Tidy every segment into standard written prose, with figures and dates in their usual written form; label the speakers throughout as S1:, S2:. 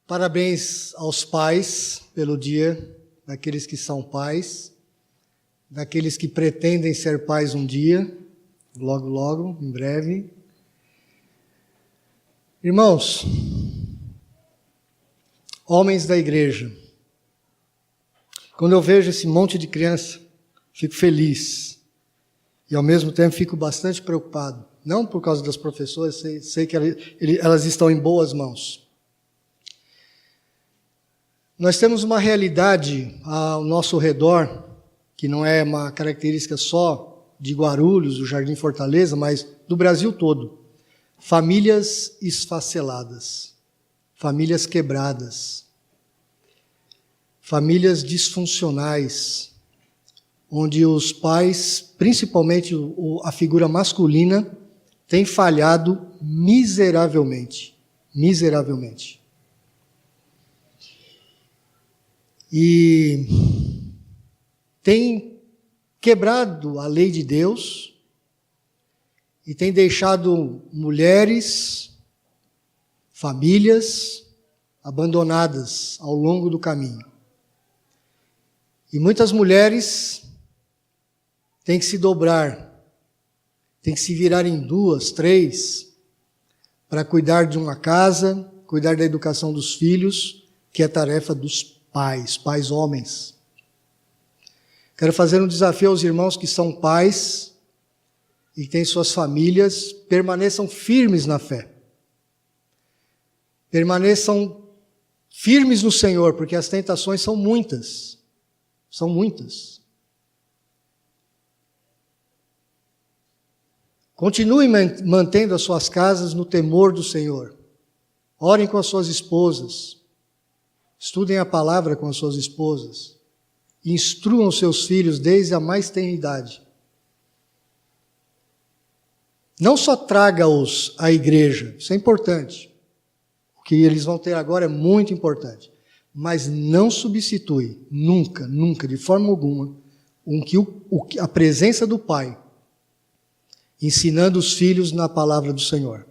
S1: Parabéns aos pais pelo dia, daqueles que são pais, daqueles que pretendem ser pais um dia, logo, logo, em breve. Irmãos, homens da igreja, quando eu vejo esse monte de criança, fico feliz e ao mesmo tempo fico bastante preocupado. Não por causa das professoras, sei que elas estão em boas mãos. Nós temos uma realidade ao nosso redor, que não é uma característica só de Guarulhos, do Jardim Fortaleza, mas do Brasil todo. Famílias esfaceladas, famílias quebradas, famílias disfuncionais, onde os pais, principalmente a figura masculina, têm falhado miseravelmente. Miseravelmente. E tem quebrado a lei de Deus e tem deixado mulheres, famílias abandonadas ao longo do caminho. E muitas mulheres têm que se dobrar, têm que se virar em 2, 3, para cuidar de uma casa, cuidar da educação dos filhos, que é tarefa dos pais homens. Quero fazer um desafio aos irmãos que são pais e têm suas famílias, permaneçam firmes na fé. Permaneçam firmes no Senhor, porque as tentações são muitas. São muitas. Continuem mantendo as suas casas no temor do Senhor. Orem com as suas esposas. Estudem a palavra com as suas esposas. Instruam seus filhos desde a mais tenra idade. Não só traga-os à igreja, isso é importante. O que eles vão ter agora é muito importante. Mas não substitui, nunca, de forma alguma, a presença do pai, ensinando os filhos na palavra do Senhor.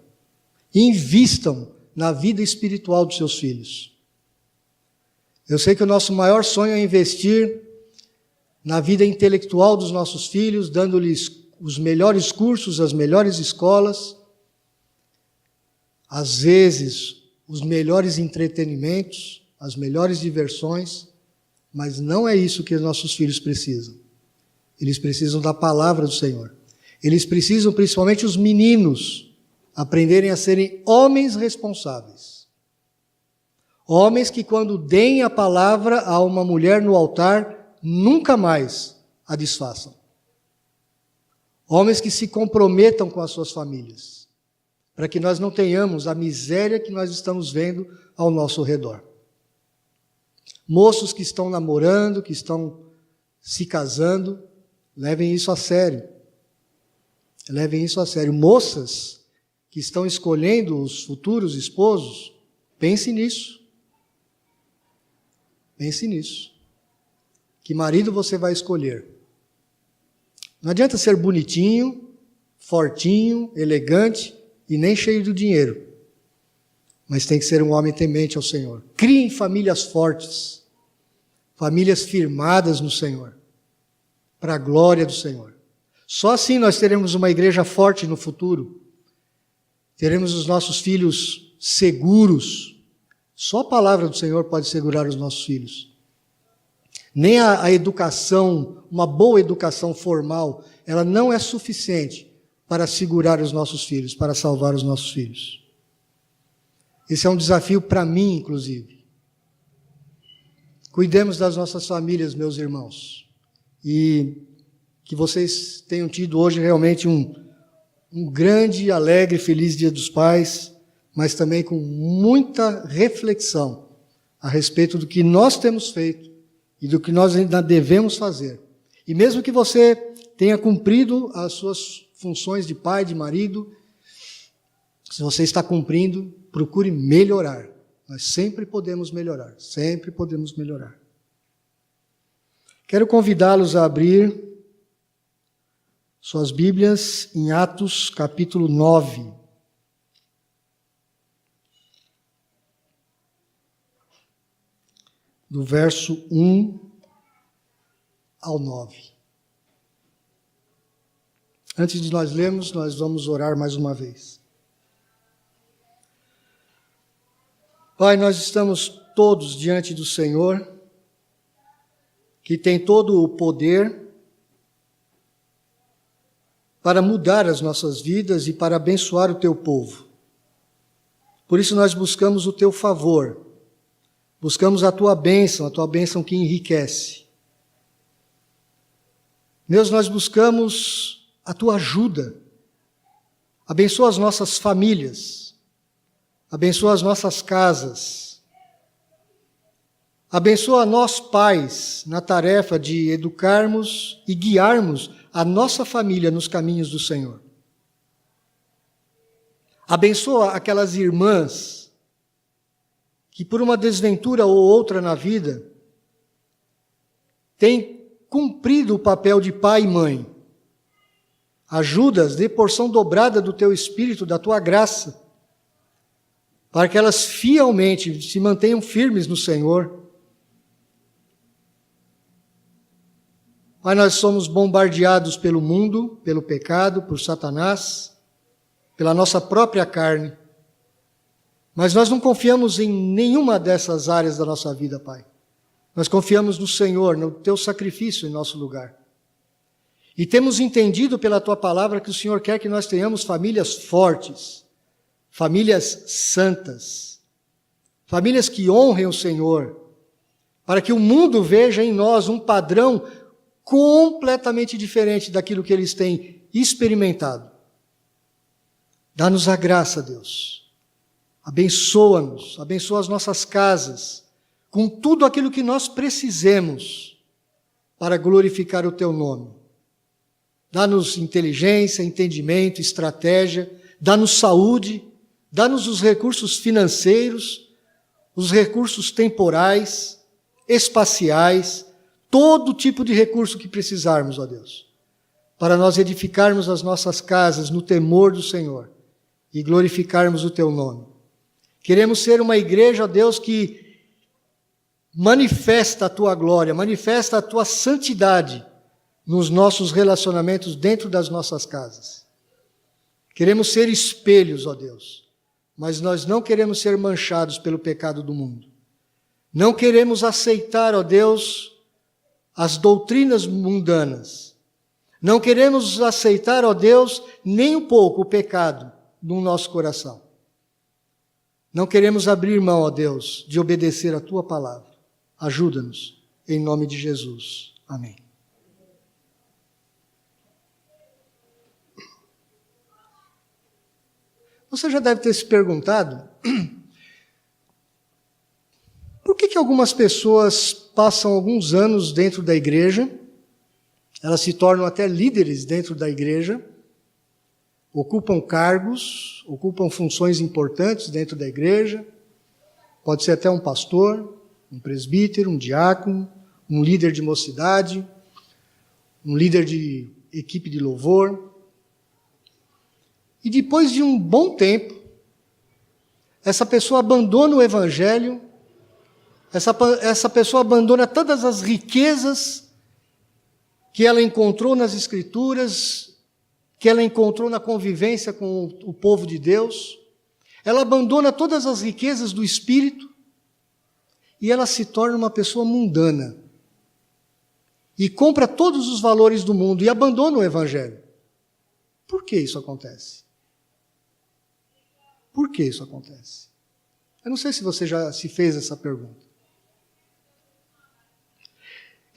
S1: Invistam na vida espiritual dos seus filhos. Eu sei que o nosso maior sonho é investir na vida intelectual dos nossos filhos, dando-lhes os melhores cursos, as melhores escolas, às vezes os melhores entretenimentos, as melhores diversões, mas não é isso que os nossos filhos precisam. Eles precisam da palavra do Senhor. Eles precisam, principalmente os meninos, aprenderem a serem homens responsáveis. Homens que, quando deem a palavra a uma mulher no altar, nunca mais a desfaçam. Homens que se comprometam com as suas famílias, para que nós não tenhamos a miséria que nós estamos vendo ao nosso redor. Moços que estão namorando, que estão se casando, levem isso a sério. Levem isso a sério. Moças que estão escolhendo os futuros esposos, pense nisso. Pense nisso. Que marido você vai escolher? Não adianta ser bonitinho, fortinho, elegante e nem cheio de dinheiro. Mas tem que ser um homem temente ao Senhor. Criem famílias fortes, famílias firmadas no Senhor, para a glória do Senhor. Só assim nós teremos uma igreja forte no futuro. Teremos os nossos filhos seguros. Só a palavra do Senhor pode segurar os nossos filhos. Nem a educação, uma boa educação formal, ela não é suficiente para segurar os nossos filhos, para salvar os nossos filhos. Esse é um desafio para mim, inclusive. Cuidemos das nossas famílias, meus irmãos. E que vocês tenham tido hoje realmente um grande, alegre, feliz Dia dos Pais, mas também com muita reflexão a respeito do que nós temos feito e do que nós ainda devemos fazer. E mesmo que você tenha cumprido as suas funções de pai, de marido, se você está cumprindo, procure melhorar. Nós sempre podemos melhorar, sempre podemos melhorar. Quero convidá-los a abrir suas Bíblias em Atos capítulo 9. do verso 1 ao 9. Antes de nós lermos, nós vamos orar mais uma vez. Pai, nós estamos todos diante do Senhor, que tem todo o poder para mudar as nossas vidas e para abençoar o teu povo. Por isso nós buscamos o teu favor, buscamos a tua bênção que enriquece. Deus, nós buscamos a tua ajuda. Abençoa as nossas famílias, abençoa as nossas casas, abençoa nós pais na tarefa de educarmos e guiarmos a nossa família nos caminhos do Senhor. Abençoa aquelas irmãs que por uma desventura ou outra na vida têm cumprido o papel de pai e mãe. Ajuda-as, dê porção dobrada do teu Espírito, da tua graça, para que elas fielmente se mantenham firmes no Senhor. Pai, nós somos bombardeados pelo mundo, pelo pecado, por Satanás, pela nossa própria carne. Mas nós não confiamos em nenhuma dessas áreas da nossa vida, Pai. Nós confiamos no Senhor, no teu sacrifício em nosso lugar. E temos entendido pela tua palavra que o Senhor quer que nós tenhamos famílias fortes, famílias santas, famílias que honrem o Senhor, para que o mundo veja em nós um padrão completamente diferente daquilo que eles têm experimentado. Dá-nos a graça, Deus. Abençoa-nos, abençoa as nossas casas, com tudo aquilo que nós precisemos para glorificar o teu nome. Dá-nos inteligência, entendimento, estratégia, dá-nos saúde, dá-nos os recursos financeiros, os recursos temporais, espaciais, todo tipo de recurso que precisarmos, ó Deus, para nós edificarmos as nossas casas no temor do Senhor e glorificarmos o teu nome. Queremos ser uma igreja, ó Deus, que manifesta a tua glória, manifesta a tua santidade nos nossos relacionamentos dentro das nossas casas. Queremos ser espelhos, ó Deus, mas nós não queremos ser manchados pelo pecado do mundo. Não queremos aceitar, ó Deus, as doutrinas mundanas. Não queremos aceitar, ó Deus, nem um pouco o pecado no nosso coração. Não queremos abrir mão, ó Deus, de obedecer a tua palavra. Ajuda-nos, em nome de Jesus. Amém. Você já deve ter se perguntado por que algumas pessoas passam alguns anos dentro da igreja, elas se tornam até líderes dentro da igreja, ocupam cargos, ocupam funções importantes dentro da igreja, pode ser até um pastor, um presbítero, um diácono, um líder de mocidade, um líder de equipe de louvor. E depois de um bom tempo, essa pessoa abandona o evangelho, essa pessoa abandona todas as riquezas que ela encontrou nas Escrituras, que ela encontrou na convivência com o povo de Deus, ela abandona todas as riquezas do Espírito e ela se torna uma pessoa mundana. E compra todos os valores do mundo e abandona o evangelho. Por que isso acontece? Por que isso acontece? Eu não sei se você já se fez essa pergunta.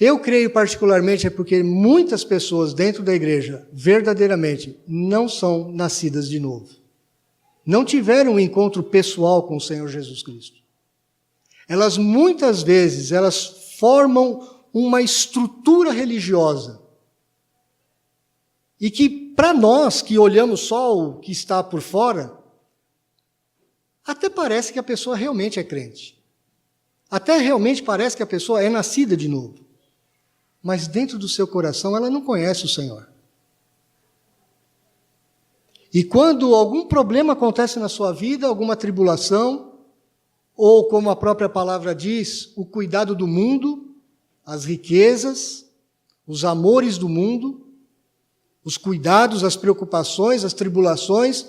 S1: Eu creio particularmente é porque muitas pessoas dentro da igreja, verdadeiramente, não são nascidas de novo. Não tiveram um encontro pessoal com o Senhor Jesus Cristo. Elas muitas vezes, elas formam uma estrutura religiosa. E que para nós que olhamos só o que está por fora, até parece que a pessoa realmente é crente. Até realmente parece que a pessoa é nascida de novo. Mas dentro do seu coração ela não conhece o Senhor. E quando algum problema acontece na sua vida, alguma tribulação, ou como a própria palavra diz, o cuidado do mundo, as riquezas, os amores do mundo, os cuidados, as preocupações, as tribulações,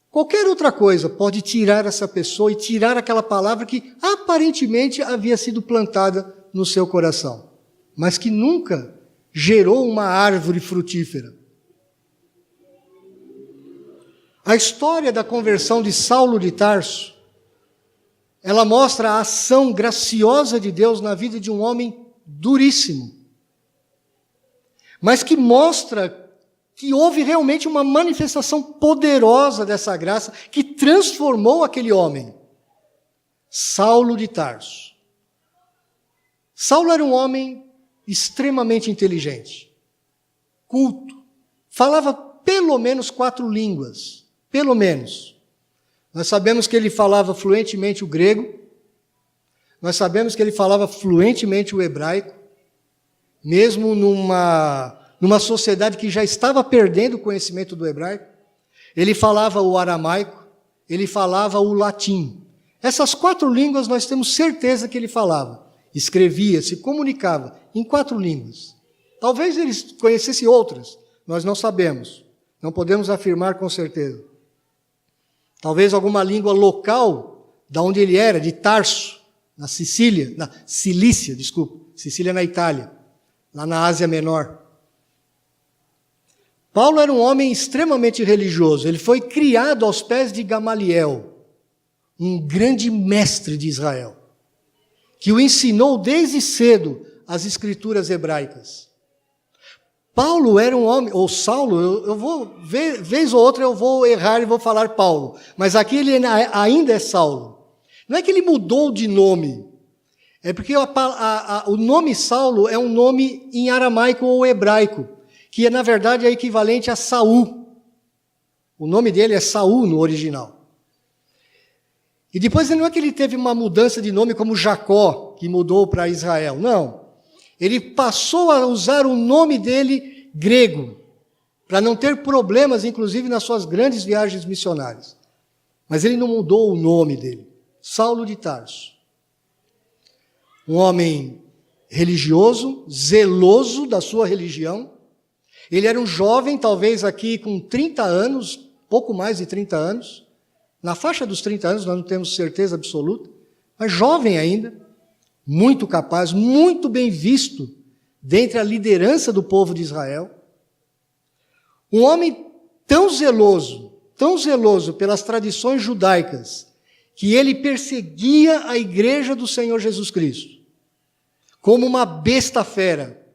S1: qualquer outra coisa pode tirar essa pessoa e tirar aquela palavra que aparentemente havia sido plantada no seu coração, mas que nunca gerou uma árvore frutífera. A história da conversão de Saulo de Tarso, ela mostra a ação graciosa de Deus na vida de um homem duríssimo, mas que mostra que houve realmente uma manifestação poderosa dessa graça que transformou aquele homem. Saulo de Tarso. Saulo era um homem extremamente inteligente, culto, falava pelo menos 4 línguas, pelo menos. Nós sabemos que ele falava fluentemente o grego, nós sabemos que ele falava fluentemente o hebraico, mesmo numa sociedade que já estava perdendo o conhecimento do hebraico. Ele falava o aramaico, ele falava o latim. Essas 4 línguas nós temos certeza que ele falava. Escrevia, se comunicava em 4 línguas. Talvez ele conhecesse outras, nós não sabemos. Não podemos afirmar com certeza. Talvez alguma língua local, da onde ele era, de Tarso, Cilícia, Sicília na Itália, lá na Ásia Menor. Paulo era um homem extremamente religioso. Ele foi criado aos pés de Gamaliel, um grande mestre de Israel, que o ensinou desde cedo as escrituras hebraicas. Paulo era um homem, ou Saulo, eu vou, vez ou outra eu vou errar e vou falar Paulo, mas aqui ele ainda é Saulo. Não é que ele mudou de nome, é porque o nome Saulo é um nome em aramaico ou hebraico, que na verdade é equivalente a Saul. O nome dele é Saul no original. E depois não é que ele teve uma mudança de nome como Jacó, que mudou para Israel. Não. Ele passou a usar o nome dele grego, para não ter problemas, inclusive, nas suas grandes viagens missionárias. Mas ele não mudou o nome dele. Saulo de Tarso. Um homem religioso, zeloso da sua religião. Ele era um jovem, talvez aqui com 30 anos, pouco mais de 30 anos. Na faixa dos 30 anos, nós não temos certeza absoluta, mas jovem ainda, muito capaz, muito bem visto dentre a liderança do povo de Israel. Um homem tão zeloso pelas tradições judaicas, que ele perseguia a igreja do Senhor Jesus Cristo, como uma besta fera,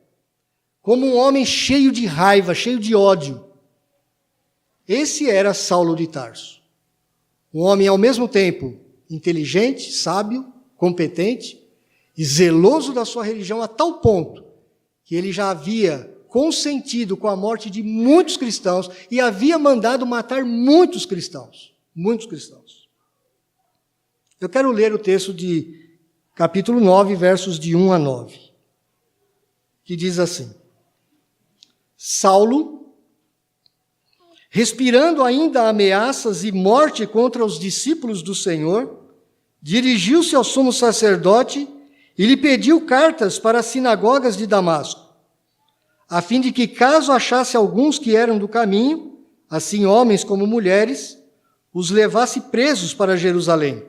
S1: como um homem cheio de raiva, cheio de ódio. Esse era Saulo de Tarso. Um homem, ao mesmo tempo, inteligente, sábio, competente e zeloso da sua religião a tal ponto que ele já havia consentido com a morte de muitos cristãos e havia mandado matar muitos cristãos. Muitos cristãos. Eu quero ler o texto de capítulo 9, versos de 1 a 9, que diz assim: Saulo, respirando ainda ameaças e morte contra os discípulos do Senhor, dirigiu-se ao sumo sacerdote e lhe pediu cartas para as sinagogas de Damasco, a fim de que, caso achasse alguns que eram do caminho, assim homens como mulheres, os levasse presos para Jerusalém.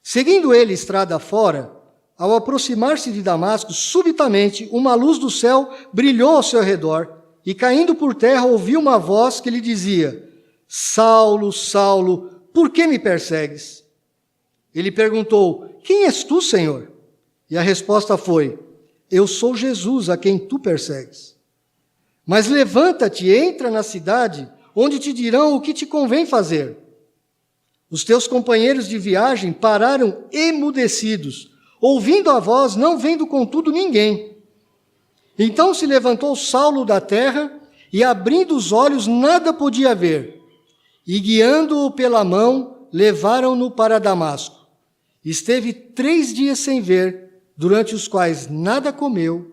S1: Seguindo ele estrada fora, ao aproximar-se de Damasco, subitamente uma luz do céu brilhou ao seu redor, e caindo por terra ouviu uma voz que lhe dizia: Saulo, Saulo, por que me persegues? Ele perguntou: Quem és tu, Senhor? E a resposta foi: Eu sou Jesus, a quem tu persegues. Mas levanta-te e entra na cidade, onde te dirão o que te convém fazer. Os teus companheiros de viagem pararam emudecidos, ouvindo a voz, não vendo contudo ninguém. Então se levantou Saulo da terra, e abrindo os olhos nada podia ver. E guiando-o pela mão, levaram-no para Damasco. Esteve 3 dias sem ver, durante os quais nada comeu,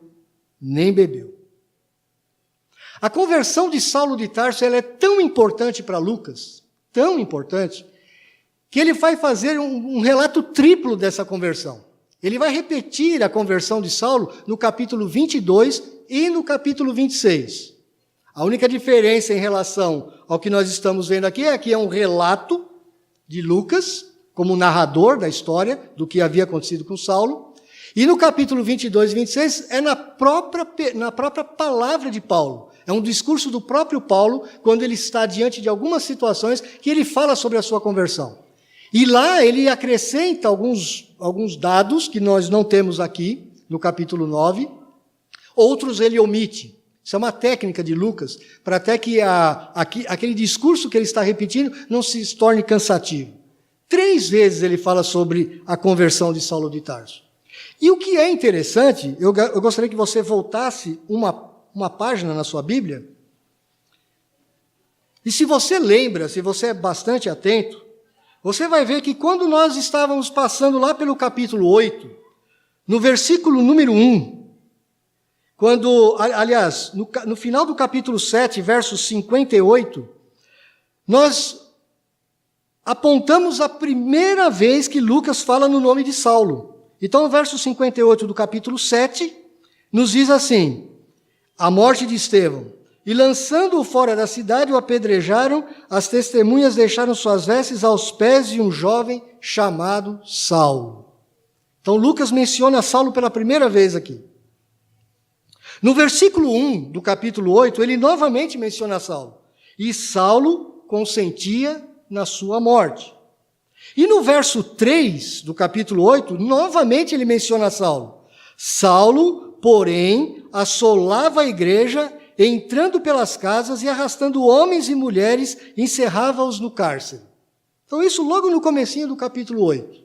S1: nem bebeu. A conversão de Saulo de Tarso ela é tão importante para Lucas, tão importante, que ele vai fazer um relato triplo dessa conversão. Ele vai repetir a conversão de Saulo no capítulo 22 e no capítulo 26. A única diferença em relação ao que nós estamos vendo aqui é que é um relato de Lucas, como narrador da história do que havia acontecido com Saulo. E no capítulo 22 e 26 é na própria palavra de Paulo. É um discurso do próprio Paulo, quando ele está diante de algumas situações que ele fala sobre a sua conversão. E lá ele acrescenta alguns dados que nós não temos aqui, no capítulo 9. Outros ele omite. Isso é uma técnica de Lucas, para até que aquele discurso que ele está repetindo não se torne cansativo. 3 vezes ele fala sobre a conversão de Saulo de Tarso. E o que é interessante, eu gostaria que você voltasse uma página na sua Bíblia. E se você lembra, se você é bastante atento, você vai ver que quando nós estávamos passando lá pelo capítulo 8, no versículo número 1, aliás, no final do capítulo 7, verso 58, nós apontamos a primeira vez que Lucas fala no nome de Saulo. Então, o verso 58 do capítulo 7 nos diz assim: a morte de Estevão. E lançando-o fora da cidade, o apedrejaram, as testemunhas deixaram suas vestes aos pés de um jovem chamado Saulo. Então, Lucas menciona Saulo pela primeira vez aqui. No versículo 1 do capítulo 8, ele novamente menciona Saulo. E Saulo consentia na sua morte. E no verso 3 do capítulo 8, novamente ele menciona Saulo. Saulo, porém, assolava a igreja, entrando pelas casas e arrastando homens e mulheres, encerrava-os no cárcere. Então isso logo no comecinho do capítulo 8.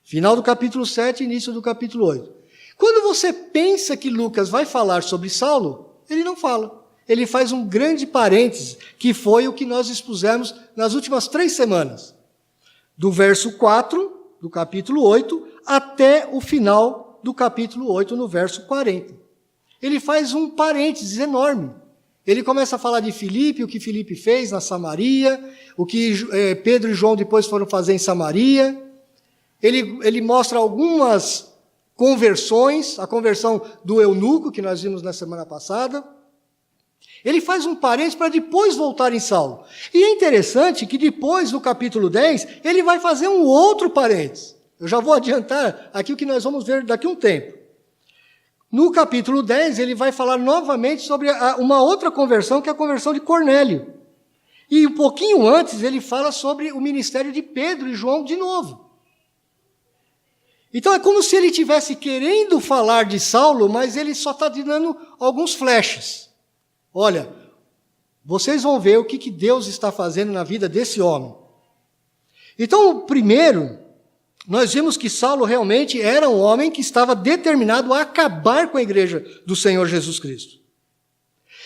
S1: Final do capítulo 7, início do capítulo 8. Quando você pensa que Lucas vai falar sobre Saulo, ele não fala. Ele faz um grande parêntese, que foi o que nós expusemos nas últimas 3 semanas. Do verso 4 do capítulo 8 até o final do capítulo 8, no verso 40. Ele faz um parênteses enorme. Ele começa a falar de Filipe, o que Filipe fez na Samaria, o que Pedro e João depois foram fazer em Samaria. Ele mostra algumas conversões, a conversão do eunuco, que nós vimos na semana passada. Ele faz um parênteses para depois voltar em Saulo. E é interessante que depois, no capítulo 10, ele vai fazer um outro parênteses. Eu já vou adiantar aqui o que nós vamos ver daqui a um tempo. No capítulo 10, ele vai falar novamente sobre uma outra conversão, que é a conversão de Cornélio. E um pouquinho antes, ele fala sobre o ministério de Pedro e João de novo. Então é como se ele estivesse querendo falar de Saulo, mas ele só está dando alguns flashes. Olha, vocês vão ver o que Deus está fazendo na vida desse homem. Então, primeiro, nós vimos que Saulo realmente era um homem que estava determinado a acabar com a igreja do Senhor Jesus Cristo.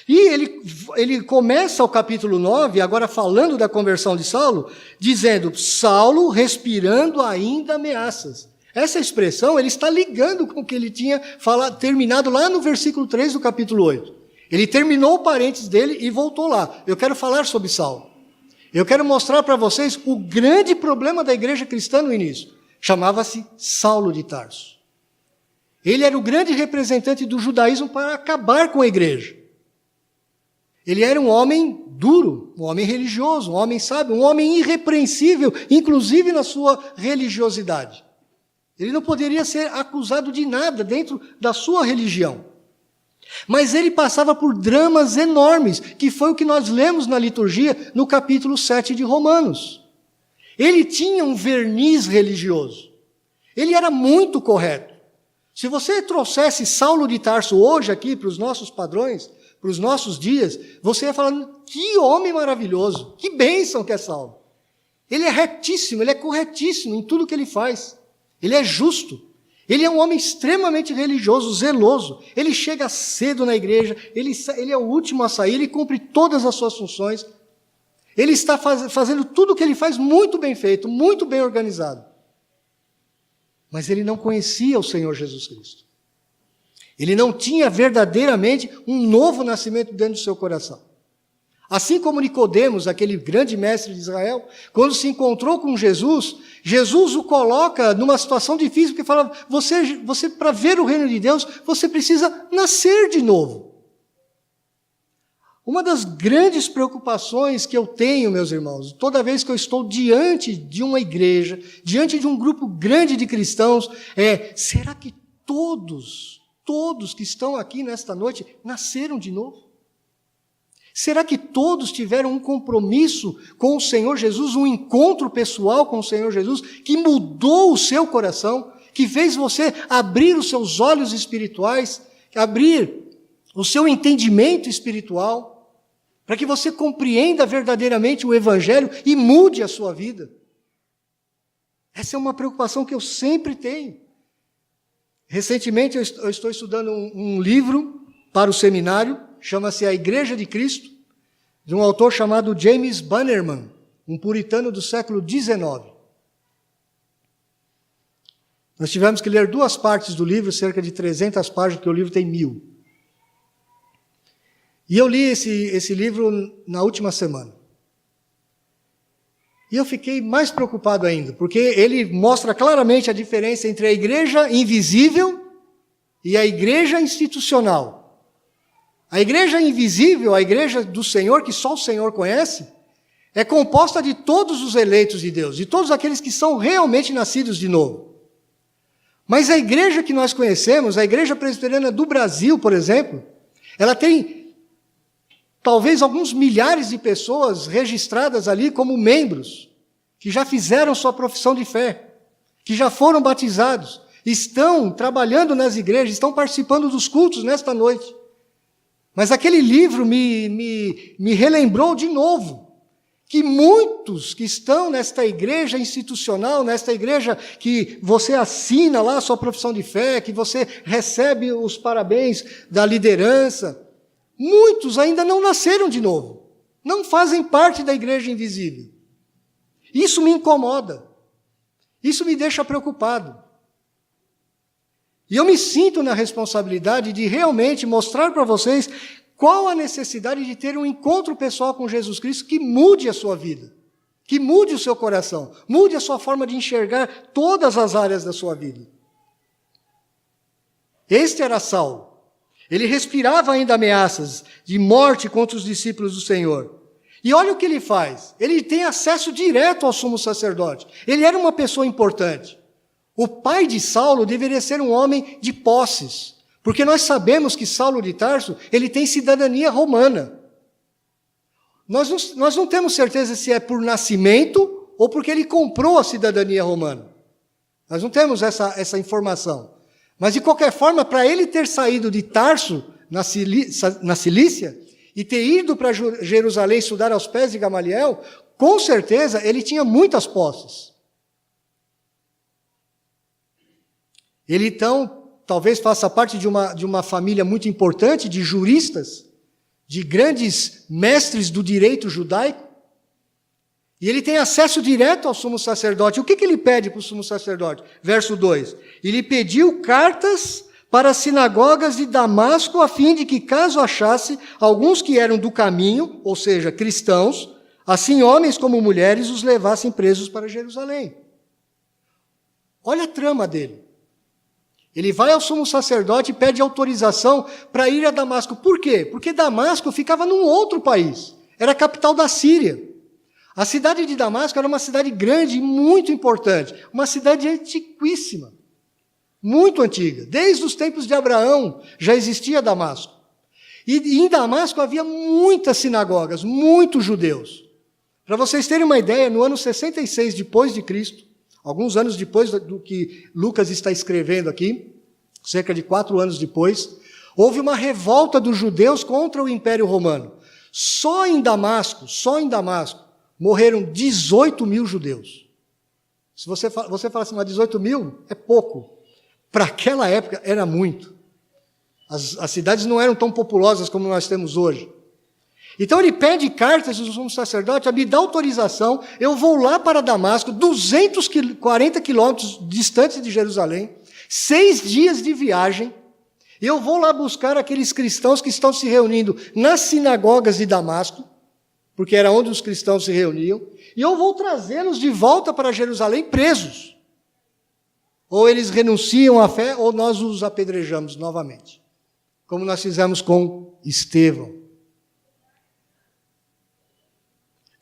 S1: E ele começa o capítulo 9, agora falando da conversão de Saulo, dizendo, Saulo respirando ainda ameaças. Essa expressão, ele está ligando com o que ele tinha terminado lá no versículo 3 do capítulo 8. Ele terminou o parênteses dele e voltou lá. Eu quero falar sobre Saulo. Eu quero mostrar para vocês o grande problema da igreja cristã no início. Chamava-se Saulo de Tarso. Ele era o grande representante do judaísmo para acabar com a igreja. Ele era um homem duro, um homem religioso, um homem sábio, um homem irrepreensível, inclusive na sua religiosidade. Ele não poderia ser acusado de nada dentro da sua religião. Mas ele passava por dramas enormes, que foi o que nós lemos na liturgia no capítulo 7 de Romanos. Ele tinha um verniz religioso. Ele era muito correto. Se você trouxesse Saulo de Tarso hoje aqui para os nossos padrões, para os nossos dias, você ia falar, que homem maravilhoso, que bênção que é Saulo. Ele é retíssimo, ele é corretíssimo em tudo que ele faz. Ele é justo. Ele é um homem extremamente religioso, zeloso. Ele chega cedo na igreja, ele é o último a sair, ele cumpre todas as suas funções. Ele está fazendo tudo o que ele faz muito bem feito, muito bem organizado. Mas ele não conhecia o Senhor Jesus Cristo. Ele não tinha verdadeiramente um novo nascimento dentro do seu coração. Assim como Nicodemos, aquele grande mestre de Israel, quando se encontrou com Jesus, Jesus o coloca numa situação difícil, porque fala, você para ver o reino de Deus, você precisa nascer de novo. Uma das grandes preocupações que eu tenho, meus irmãos, toda vez que eu estou diante de uma igreja, diante de um grupo grande de cristãos, será que todos que estão aqui nesta noite nasceram de novo? Será que todos tiveram um compromisso com o Senhor Jesus, um encontro pessoal com o Senhor Jesus, que mudou o seu coração, que fez você abrir os seus olhos espirituais, abrir o seu entendimento espiritual, para que você compreenda verdadeiramente o Evangelho e mude a sua vida? Essa é uma preocupação que eu sempre tenho. Recentemente eu estou estudando um livro para o seminário, chama-se A Igreja de Cristo, de um autor chamado James Bannerman, um puritano do século XIX. Nós tivemos que ler 2 partes do livro, cerca de 300 páginas, porque o livro tem 1000. E eu li esse livro na última semana. E eu fiquei mais preocupado ainda, porque ele mostra claramente a diferença entre a igreja invisível e a igreja institucional. A igreja invisível, a igreja do Senhor, que só o Senhor conhece, é composta de todos os eleitos de Deus, de todos aqueles que são realmente nascidos de novo. Mas a igreja que nós conhecemos, a Igreja Presbiteriana do Brasil, por exemplo, ela tem talvez alguns milhares de pessoas registradas ali como membros, que já fizeram sua profissão de fé, que já foram batizados, estão trabalhando nas igrejas, estão participando dos cultos nesta noite. Mas aquele livro me relembrou de novo que muitos que estão nesta igreja institucional, nesta igreja que você assina lá a sua profissão de fé, que você recebe os parabéns da liderança, muitos ainda não nasceram de novo, não fazem parte da igreja invisível. Isso me incomoda, isso me deixa preocupado. E eu me sinto na responsabilidade de realmente mostrar para vocês qual a necessidade de ter um encontro pessoal com Jesus Cristo que mude a sua vida, que mude o seu coração, mude a sua forma de enxergar todas as áreas da sua vida. Este era Saulo. Ele respirava ainda ameaças de morte contra os discípulos do Senhor. E olha o que ele faz. Ele tem acesso direto ao sumo sacerdote. Ele era uma pessoa importante. O pai de Saulo deveria ser um homem de posses, porque nós sabemos que Saulo de Tarso, ele tem cidadania romana. Nós não temos certeza se é por nascimento ou porque ele comprou a cidadania romana. Nós não temos essa informação. Mas, de qualquer forma, para ele ter saído de Tarso, na Cilícia, e ter ido para Jerusalém estudar aos pés de Gamaliel, com certeza ele tinha muitas posses. Ele, então, talvez faça parte de uma família muito importante de juristas, de grandes mestres do direito judaico, e ele tem acesso direto ao sumo sacerdote. O que ele pede para o sumo sacerdote? Verso 2. Ele pediu cartas para as sinagogas de Damasco, a fim de que, caso achasse alguns que eram do caminho, ou seja, cristãos, assim homens como mulheres, os levassem presos para Jerusalém. Olha a trama dele. Ele vai ao sumo sacerdote e pede autorização para ir a Damasco. Por quê? Porque Damasco ficava num outro país. Era a capital da Síria. A cidade de Damasco era uma cidade grande e muito importante. Uma cidade antiquíssima. Muito antiga. Desde os tempos de Abraão já existia Damasco. E em Damasco havia muitas sinagogas, muitos judeus. Para vocês terem uma ideia, no ano 66 depois de Cristo, alguns anos depois do que Lucas está escrevendo aqui, cerca de 4 anos depois, houve uma revolta dos judeus contra o Império Romano. Só em Damasco, morreram 18 mil judeus. Se você fala assim, mas 18 mil é pouco. Para aquela época era muito. As cidades não eram tão populosas como nós temos hoje. Então ele pede cartas do sumo sacerdote, me dá autorização, eu vou lá para Damasco, 240 quilômetros distante de Jerusalém, 6 dias de viagem, eu vou lá buscar aqueles cristãos que estão se reunindo nas sinagogas de Damasco, porque era onde os cristãos se reuniam, e eu vou trazê-los de volta para Jerusalém presos. Ou eles renunciam à fé, ou nós os apedrejamos novamente, como nós fizemos com Estevão.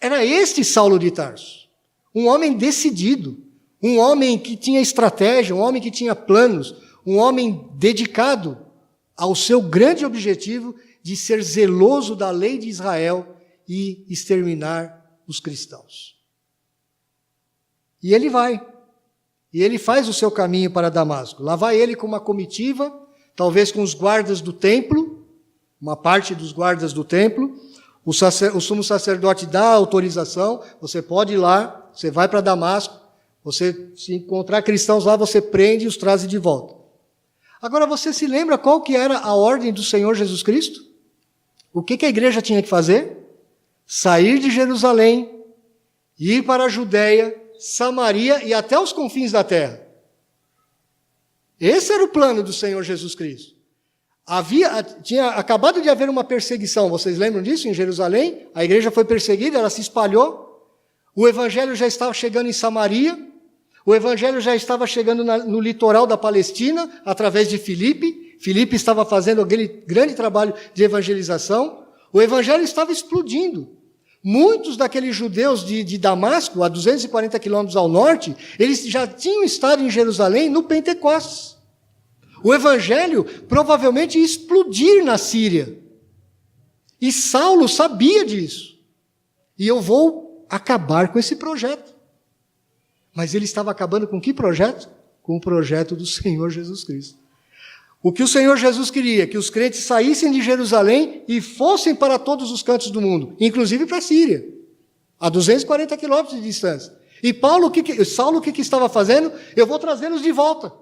S1: Era este Saulo de Tarso, um homem decidido, um homem que tinha estratégia, um homem que tinha planos, um homem dedicado ao seu grande objetivo de ser zeloso da lei de Israel e exterminar os cristãos. E ele vai, e ele faz o seu caminho para Damasco. Lá vai ele com uma comitiva, talvez com os guardas do templo, uma parte dos guardas do templo. O sumo sacerdote dá autorização, você pode ir lá, você vai para Damasco, você se encontrar cristãos lá, você prende e os traz de volta. Agora você se lembra qual que era a ordem do Senhor Jesus Cristo? O que a igreja tinha que fazer? Sair de Jerusalém, ir para a Judéia, Samaria e até os confins da terra. Esse era o plano do Senhor Jesus Cristo. Tinha acabado de haver uma perseguição, vocês lembram disso? Em Jerusalém, a igreja foi perseguida, ela se espalhou, o evangelho já estava chegando em Samaria, o evangelho já estava chegando no litoral da Palestina, através de Filipe. Filipe estava fazendo aquele grande trabalho de evangelização. O evangelho estava explodindo. Muitos daqueles judeus de Damasco, a 240 quilômetros ao norte, eles já tinham estado em Jerusalém no Pentecostes. O evangelho provavelmente ia explodir na Síria. E Saulo sabia disso. E eu vou acabar com esse projeto. Mas ele estava acabando com que projeto? Com o projeto do Senhor Jesus Cristo. O que o Senhor Jesus queria? Que os crentes saíssem de Jerusalém e fossem para todos os cantos do mundo, inclusive para a Síria, a 240 quilômetros de distância. E Saulo, o que estava fazendo? Eu vou trazê-los de volta.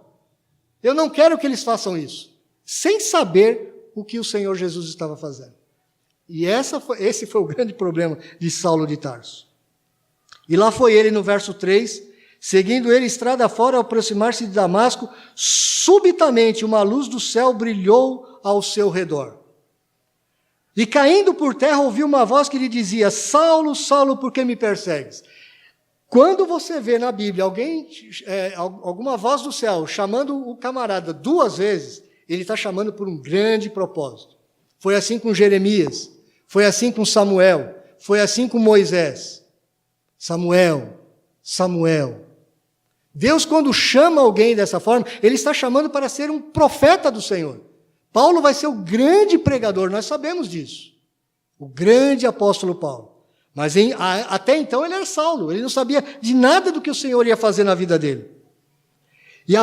S1: Eu não quero que eles façam isso, sem saber o que o Senhor Jesus estava fazendo. E esse foi o grande problema de Saulo de Tarso. E lá foi ele no verso 3, seguindo ele estrada fora, ao aproximar-se de Damasco, subitamente uma luz do céu brilhou ao seu redor. E caindo por terra, ouviu uma voz que lhe dizia: Saulo, Saulo, por que me persegues? Quando você vê na Bíblia alguma voz do céu chamando o camarada 2 vezes, ele está chamando por um grande propósito. Foi assim com Jeremias, foi assim com Samuel, foi assim com Moisés. Samuel, Samuel. Deus, quando chama alguém dessa forma, Ele está chamando para ser um profeta do Senhor. Paulo vai ser o grande pregador, nós sabemos disso. O grande apóstolo Paulo. Mas até então ele era Saulo, ele não sabia de nada do que o Senhor ia fazer na vida dele. E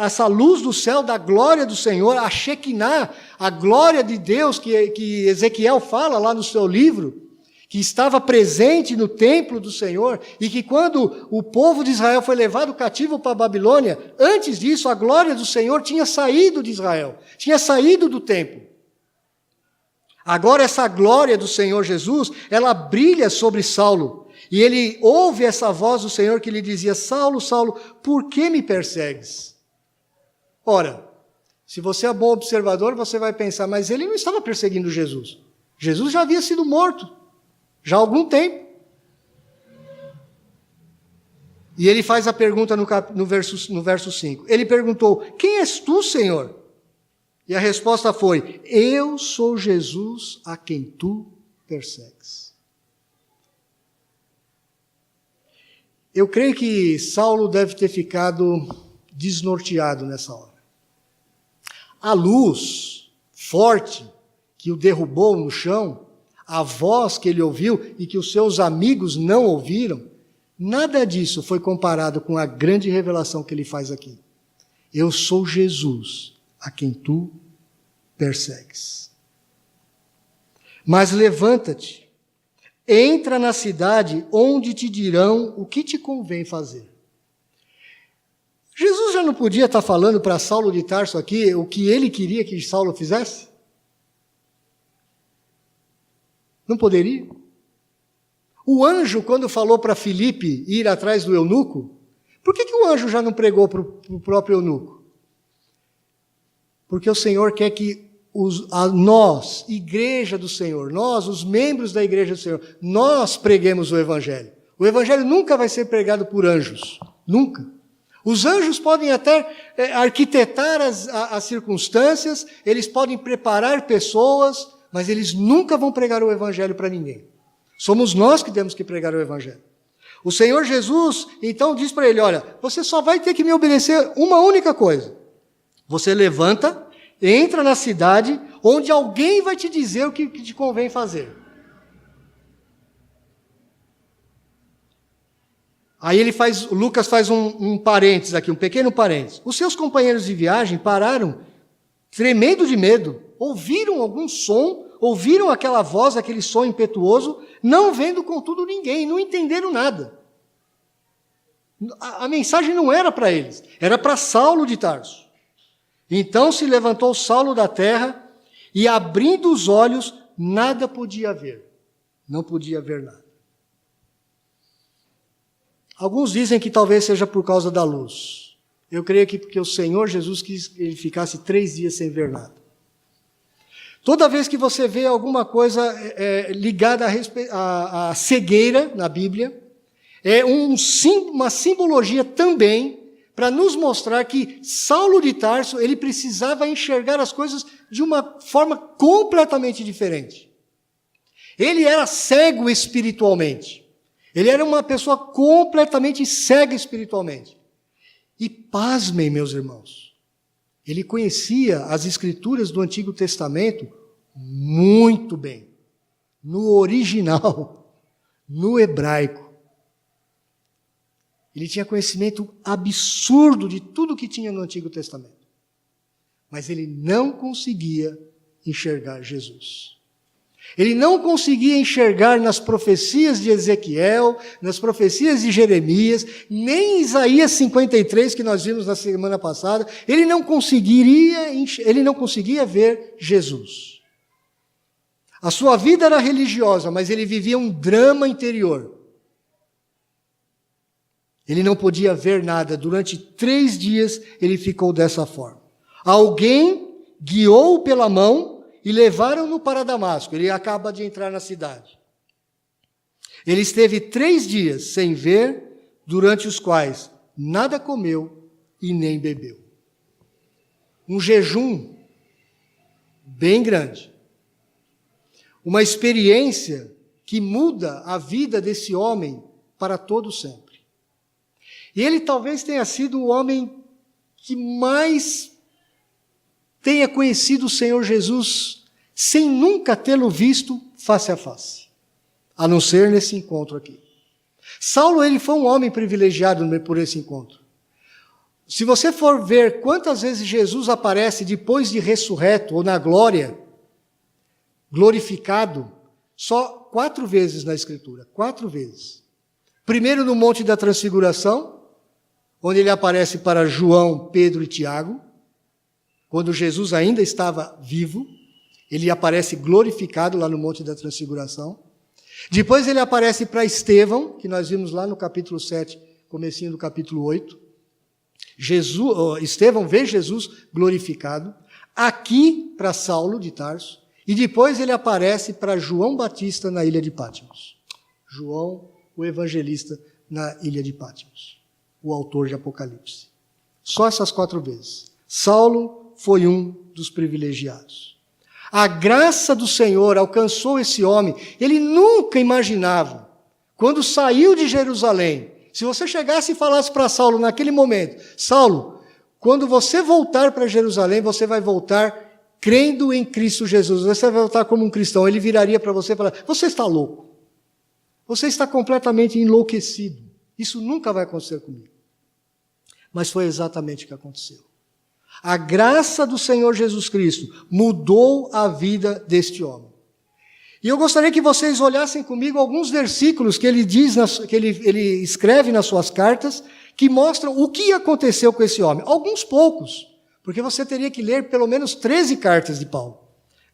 S1: essa luz do céu, da glória do Senhor, a Shekinah, a glória de Deus que Ezequiel fala lá no seu livro, que estava presente no templo do Senhor, e que quando o povo de Israel foi levado cativo para a Babilônia, antes disso a glória do Senhor tinha saído de Israel, tinha saído do templo. Agora essa glória do Senhor Jesus, ela brilha sobre Saulo, e ele ouve essa voz do Senhor que lhe dizia: Saulo, Saulo, por que me persegues? Ora, se você é bom observador, você vai pensar, mas ele não estava perseguindo Jesus. Jesus já havia sido morto, já há algum tempo. E ele faz a pergunta no verso 5. Ele perguntou: quem és tu, Senhor? E a resposta foi: eu sou Jesus a quem tu persegues. Eu creio que Saulo deve ter ficado desnorteado nessa hora. A luz forte que o derrubou no chão, a voz que ele ouviu e que os seus amigos não ouviram, nada disso foi comparado com a grande revelação que ele faz aqui. Eu sou Jesus a quem tu persegues. Mas levanta-te, entra na cidade onde te dirão o que te convém fazer. Jesus já não podia estar falando para Saulo de Tarso aqui o que ele queria que Saulo fizesse? Não poderia? O anjo, quando falou para Filipe ir atrás do eunuco, por que o anjo já não pregou para o próprio eunuco? Porque o Senhor quer que nós, igreja do Senhor, nós, os membros da igreja do Senhor, nós preguemos o Evangelho. O Evangelho nunca vai ser pregado por anjos. Nunca. Os anjos podem até arquitetar as circunstâncias, eles podem preparar pessoas, mas eles nunca vão pregar o Evangelho para ninguém. Somos nós que temos que pregar o Evangelho. O Senhor Jesus, então, diz para ele, olha, você só vai ter que me obedecer uma única coisa. Você levanta, entra na cidade, onde alguém vai te dizer o que te convém fazer. Aí Lucas faz um parênteses aqui, um pequeno parênteses. Os seus companheiros de viagem pararam, tremendo de medo, ouviram algum som, ouviram aquela voz, aquele som impetuoso, não vendo contudo ninguém, não entenderam nada. A mensagem não era para eles, era para Saulo de Tarso. Então se levantou Saulo da terra e, abrindo os olhos, nada podia ver. Não podia ver nada. Alguns dizem que talvez seja por causa da luz. Eu creio que porque o Senhor Jesus quis que ele ficasse 3 dias sem ver nada. Toda vez que você vê alguma coisa ligada à cegueira na Bíblia, é uma simbologia também para nos mostrar que Saulo de Tarso, ele precisava enxergar as coisas de uma forma completamente diferente. Ele era cego espiritualmente. Ele era uma pessoa completamente cega espiritualmente. E pasmem, meus irmãos, ele conhecia as Escrituras do Antigo Testamento muito bem. No original, no hebraico. Ele tinha conhecimento absurdo de tudo que tinha no Antigo Testamento. Mas ele não conseguia enxergar Jesus. Ele não conseguia enxergar nas profecias de Ezequiel, nas profecias de Jeremias, nem em Isaías 53, que nós vimos na semana passada, ele não conseguia ver Jesus. A sua vida era religiosa, mas ele vivia um drama interior. Ele não podia ver nada. Durante 3 dias ele ficou dessa forma. Alguém guiou-o pela mão e levaram-no para Damasco. Ele acaba de entrar na cidade. Ele esteve 3 dias sem ver, durante os quais nada comeu e nem bebeu. Um jejum bem grande. Uma experiência que muda a vida desse homem para todo sempre. E ele talvez tenha sido o homem que mais tenha conhecido o Senhor Jesus sem nunca tê-lo visto face a face, a não ser nesse encontro aqui. Saulo, ele foi um homem privilegiado por esse encontro. Se você for ver quantas vezes Jesus aparece depois de ressurreto ou na glória, glorificado, só 4 vezes na Escritura, 4 vezes. Primeiro no Monte da Transfiguração, onde ele aparece para João, Pedro e Tiago, quando Jesus ainda estava vivo, ele aparece glorificado lá no Monte da Transfiguração. Depois ele aparece para Estevão, que nós vimos lá no capítulo 7, comecinho do capítulo 8. Estevão vê Jesus glorificado. Aqui para Saulo de Tarso. E depois ele aparece para João Batista na ilha de Patmos. João, o evangelista, na ilha de Patmos. O autor de Apocalipse. Só essas 4 vezes. Saulo foi um dos privilegiados. A graça do Senhor alcançou esse homem. Ele nunca imaginava, quando saiu de Jerusalém, se você chegasse e falasse para Saulo naquele momento, Saulo, quando você voltar para Jerusalém, você vai voltar crendo em Cristo Jesus, você vai voltar como um cristão. Ele viraria para você e falaria, você está louco. Você está completamente enlouquecido. Isso nunca vai acontecer comigo. Mas foi exatamente o que aconteceu. A graça do Senhor Jesus Cristo mudou a vida deste homem. E eu gostaria que vocês olhassem comigo alguns versículos que ele ele escreve nas suas cartas, que mostram o que aconteceu com esse homem. Alguns poucos, porque você teria que ler pelo menos 13 cartas de Paulo.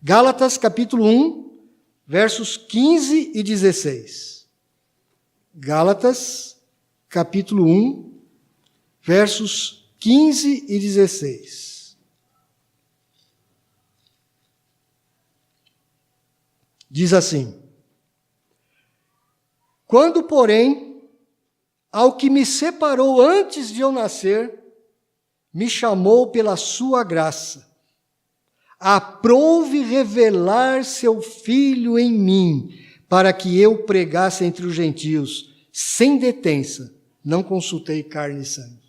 S1: Gálatas capítulo 1, versos 15 e 16. Gálatas capítulo 1, versos 15 e 16. Diz assim: quando, porém, ao que me separou antes de eu nascer, me chamou pela sua graça, aprouve revelar seu Filho em mim, para que eu pregasse entre os gentios, sem detença, não consultei carne e sangue.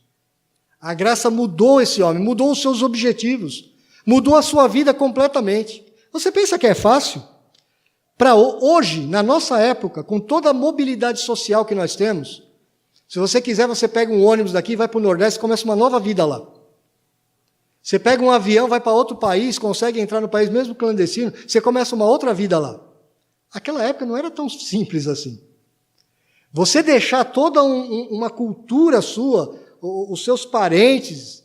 S1: A graça mudou esse homem, mudou os seus objetivos, mudou a sua vida completamente. Você pensa que é fácil? Para hoje, na nossa época, com toda a mobilidade social que nós temos, se você quiser, você pega um ônibus daqui, vai para o Nordeste e começa uma nova vida lá. Você pega um avião, vai para outro país, consegue entrar no país mesmo clandestino, você começa uma outra vida lá. Aquela época não era tão simples assim. Você deixar toda uma cultura sua, os seus parentes,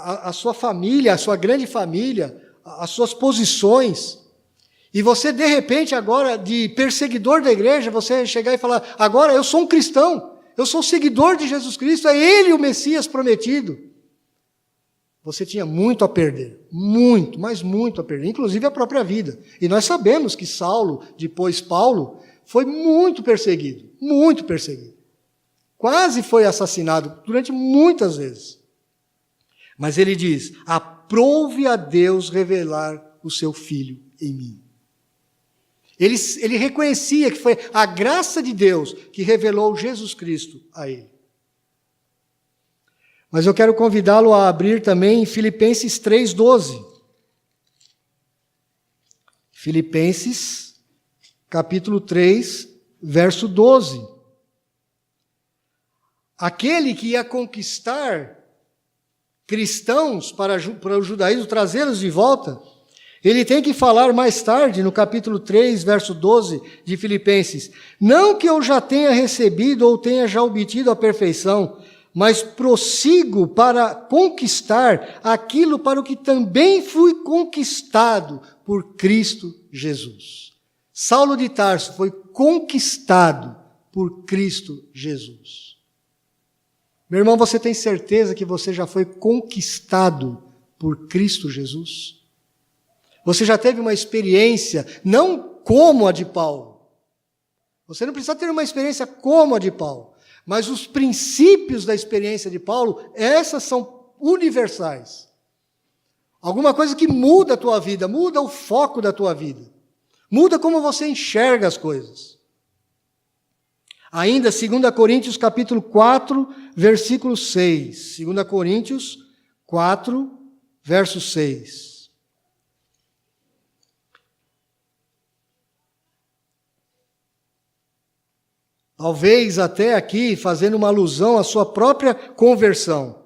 S1: a sua família, a sua grande família, as suas posições, e você, de repente, agora, de perseguidor da igreja, você chegar e falar: agora eu sou um cristão, eu sou seguidor de Jesus Cristo, é Ele o Messias prometido. Você tinha muito a perder, muito, mas muito a perder, inclusive a própria vida. E nós sabemos que Saulo, depois Paulo, foi muito perseguido, muito perseguido. Quase foi assassinado durante muitas vezes. Mas ele diz: aprouve a Deus revelar o seu Filho em mim. Ele reconhecia que foi a graça de Deus que revelou Jesus Cristo a ele. Mas eu quero convidá-lo a abrir também em Filipenses 3,12. Filipenses, capítulo 3, verso 12. Aquele que ia conquistar cristãos para o judaísmo, trazê-los de volta, ele tem que falar mais tarde, no capítulo 3, verso 12 de Filipenses: não que eu já tenha recebido ou tenha já obtido a perfeição, mas prossigo para conquistar aquilo para o que também fui conquistado por Cristo Jesus. Saulo de Tarso foi conquistado por Cristo Jesus. Meu irmão, você tem certeza que você já foi conquistado por Cristo Jesus? Você já teve uma experiência, não como a de Paulo. Você não precisa ter uma experiência como a de Paulo. Mas os princípios da experiência de Paulo, essas são universais. Alguma coisa que muda a tua vida, muda o foco da tua vida. Muda como você enxerga as coisas. Ainda, 2 Coríntios capítulo 4, versículo 6. 2 Coríntios 4, verso 6. Talvez até aqui fazendo uma alusão à sua própria conversão.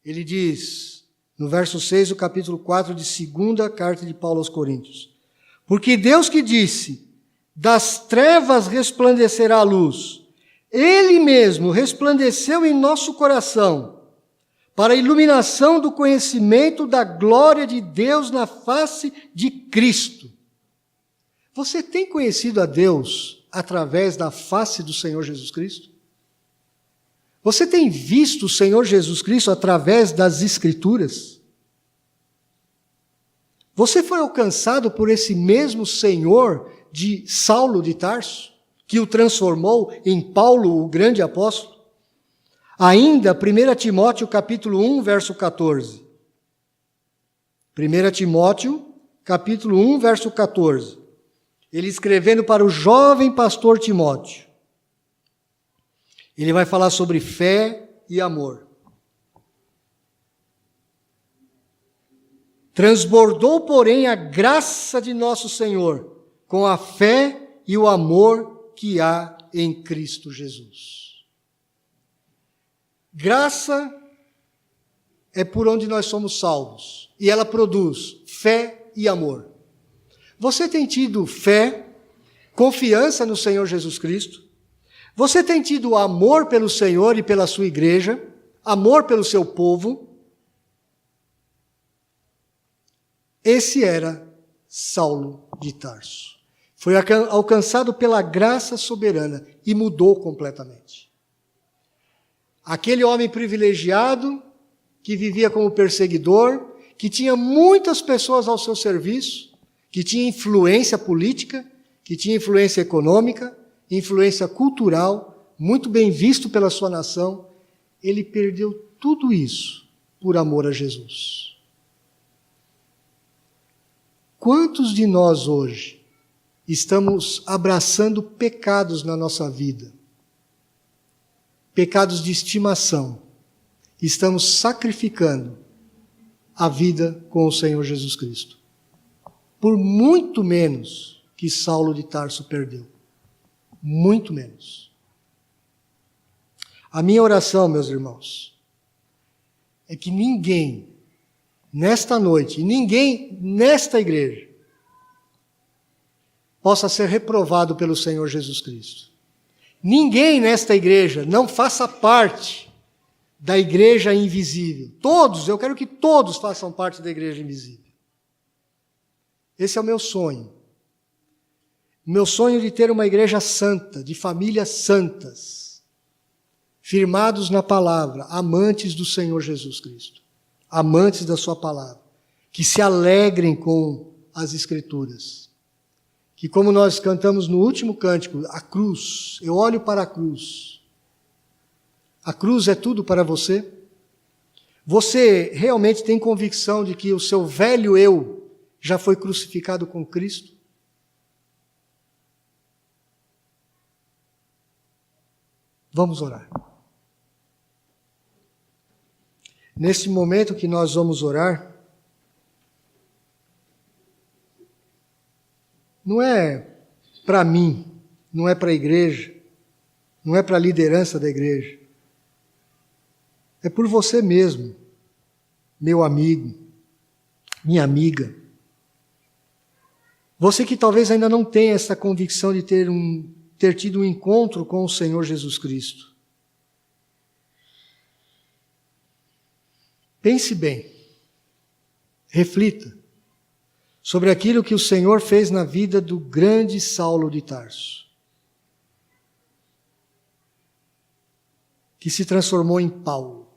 S1: Ele diz, no verso 6 do capítulo 4 de 2ª carta de Paulo aos Coríntios: porque Deus que disse, das trevas resplandecerá a luz, Ele mesmo resplandeceu em nosso coração, para a iluminação do conhecimento da glória de Deus na face de Cristo. Você tem conhecido a Deus através da face do Senhor Jesus Cristo? Você tem visto o Senhor Jesus Cristo através das Escrituras? Você foi alcançado por esse mesmo Senhor de Saulo de Tarso, que o transformou em Paulo, o grande apóstolo? Ainda, 1 Timóteo capítulo 1, verso 14. 1 Timóteo capítulo 1, verso 14. Ele escrevendo para o jovem pastor Timóteo. Ele vai falar sobre fé e amor. Transbordou, porém, a graça de nosso Senhor, com a fé e o amor que há em Cristo Jesus. Graça é por onde nós somos salvos, e ela produz fé e amor. Você tem tido fé, confiança no Senhor Jesus Cristo? Você tem tido amor pelo Senhor e pela sua igreja? Amor pelo seu povo? Esse era Saulo de Tarso. Foi alcançado pela graça soberana e mudou completamente. Aquele homem privilegiado, que vivia como perseguidor, que tinha muitas pessoas ao seu serviço, que tinha influência política, que tinha influência econômica, influência cultural, muito bem visto pela sua nação, ele perdeu tudo isso por amor a Jesus. Quantos de nós hoje estamos abraçando pecados na nossa vida? Pecados de estimação. Estamos sacrificando a vida com o Senhor Jesus Cristo. Por muito menos que Saulo de Tarso perdeu. Muito menos. A minha oração, meus irmãos, é que ninguém nesta noite, e ninguém nesta igreja, possa ser reprovado pelo Senhor Jesus Cristo. Ninguém nesta igreja não faça parte da igreja invisível. Todos, eu quero que todos façam parte da igreja invisível. Esse é o meu sonho. Meu sonho de ter uma igreja santa, de famílias santas, firmados na palavra, amantes do Senhor Jesus Cristo, amantes da sua palavra, que se alegrem com as Escrituras. Que como nós cantamos no último cântico, a cruz, eu olho para a cruz. A cruz é tudo para você? Você realmente tem convicção de que o seu velho eu já foi crucificado com Cristo? Vamos orar. Nesse momento que nós vamos orar, não é para mim, não é para a igreja, não é para a liderança da igreja. É por você mesmo, meu amigo, minha amiga. Você que talvez ainda não tenha essa convicção de ter tido um encontro com o Senhor Jesus Cristo. Pense bem, reflita sobre aquilo que o Senhor fez na vida do grande Saulo de Tarso, que se transformou em Paulo.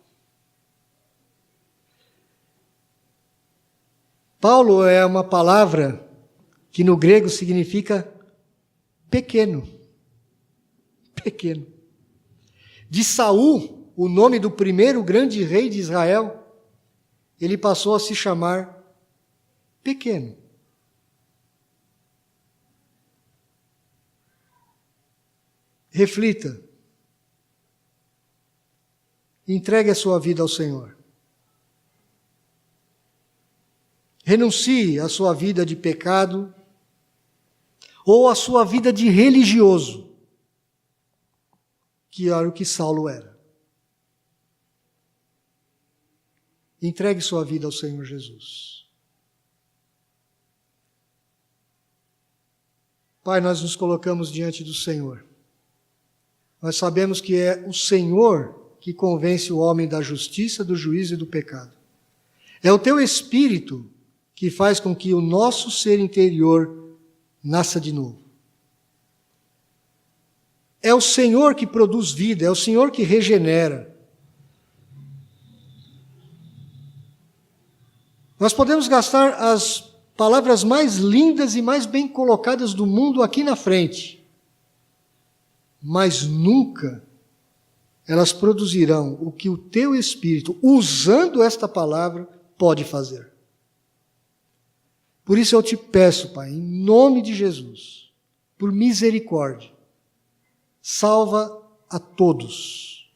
S1: Paulo é uma palavra que no grego significa pequeno. Pequeno. De Saul, o nome do primeiro grande rei de Israel, ele passou a se chamar pequeno. Reflita. Entregue a sua vida ao Senhor. Renuncie à sua vida de pecado ou à sua vida de religioso, que era o que Saulo era. Entregue sua vida ao Senhor Jesus. Pai, nós nos colocamos diante do Senhor. Nós sabemos que é o Senhor que convence o homem da justiça, do juízo e do pecado. É o teu Espírito que faz com que o nosso ser interior nasça de novo. É o Senhor que produz vida, é o Senhor que regenera. Nós podemos gastar as palavras mais lindas e mais bem colocadas do mundo aqui na frente, mas nunca elas produzirão o que o teu Espírito, usando esta palavra, pode fazer. Por isso eu te peço, Pai, em nome de Jesus, por misericórdia, salva a todos.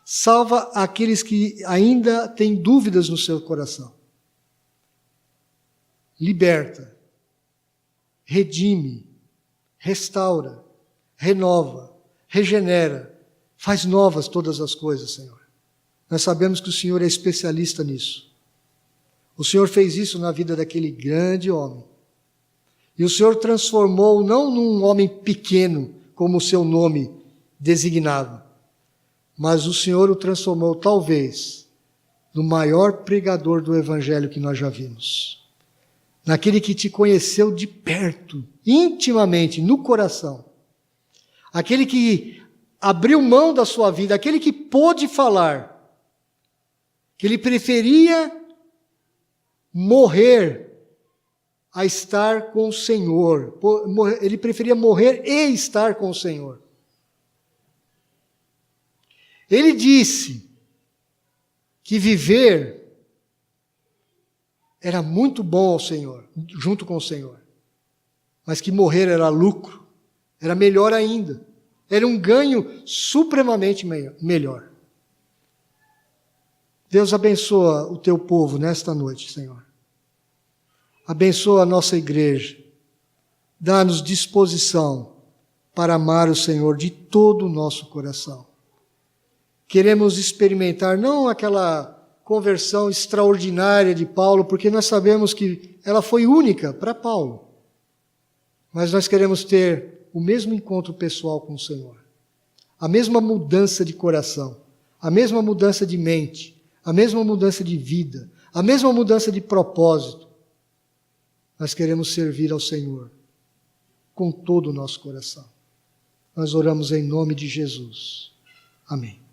S1: Salva aqueles que ainda têm dúvidas no seu coração. Liberta, redime, restaura, renova, regenera, faz novas todas as coisas, Senhor. Nós sabemos que o Senhor é especialista nisso. O Senhor fez isso na vida daquele grande homem. E o Senhor transformou não num homem pequeno, como o seu nome designava, mas o Senhor o transformou, talvez, no maior pregador do Evangelho que nós já vimos. Naquele que te conheceu de perto, intimamente, no coração. Aquele que abriu mão da sua vida, aquele que pôde falar, que ele preferia morrer a estar com o Senhor. Ele preferia morrer e estar com o Senhor. Ele disse que viver era muito bom ao Senhor, junto com o Senhor, mas que morrer era lucro, era melhor ainda, era um ganho supremamente melhor. Deus abençoa o teu povo nesta noite, Senhor. Abençoa a nossa igreja. Dá-nos disposição para amar o Senhor de todo o nosso coração. Queremos experimentar não aquela conversão extraordinária de Paulo, porque nós sabemos que ela foi única para Paulo. Mas nós queremos ter o mesmo encontro pessoal com o Senhor. A mesma mudança de coração, a mesma mudança de mente, a mesma mudança de vida, a mesma mudança de propósito. Nós queremos servir ao Senhor com todo o nosso coração. Nós oramos em nome de Jesus. Amém.